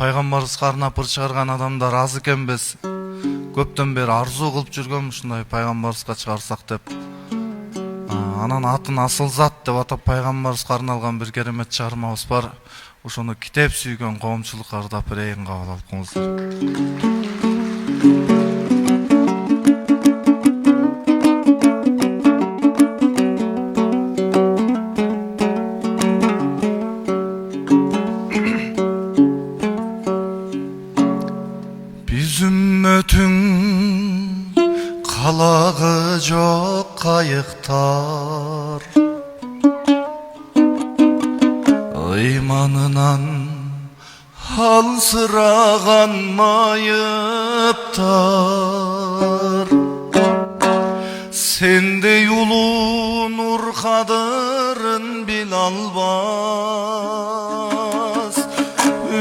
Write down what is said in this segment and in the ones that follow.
пайгамбарыбызга арнап ыр чыгарган адамдар аз экенбиз. Көптөн бери арзуу кылып жүргөм ушундай пайгамбарыбызга чыгарсак деп. Анан атын Асыл Зат деп атап пайгамбарыбызга арналган бир керемет чыгармабыз бар. Ошону китеп сүйгөн коомчулукка ырдап берейин, кабыл алып коңуздар. Биз үммөтүң калагы жок кайыктар, ыйманынан алсыраган майыптар. Сендей улуу нур кадырын биле албас,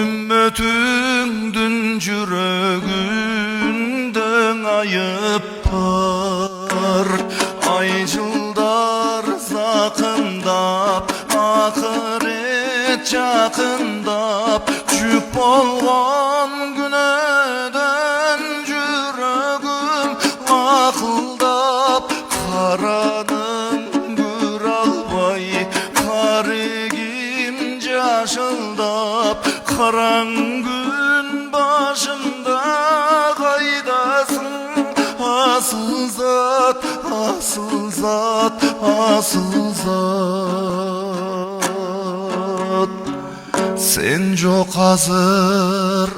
үммөтүңдүн жүрөгүндө айып бар. Ай жылдар закындап, акырет жакындап, жүк болгон күнөөдөн жүрөгүм акылдап. Караным көрө албай, карегим жашылдап, караң күн башында кайдасың? Асыл Зат, Асыл Зат, Асыл Зат. Сен жок азыр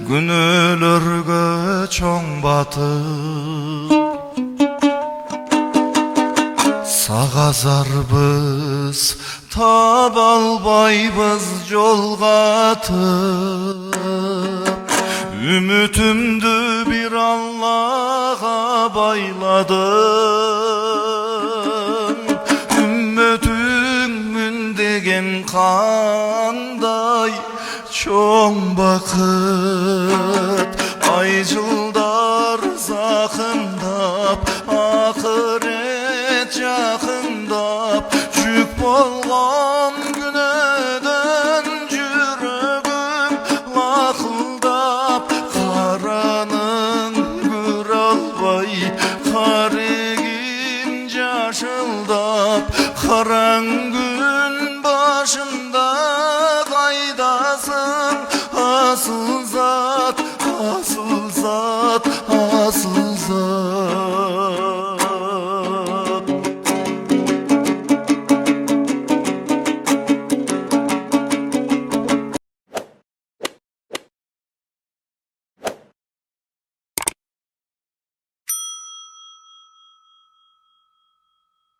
күнөөлөргө чоң батып, сага зарбыз таба албайбыз жол катып. Үмүтүмдү бир Аллага байладым, үммөтүңмүн деген кандай чоң бакыт. Ай жылдар закындап, акырет жакындап, жүк болгон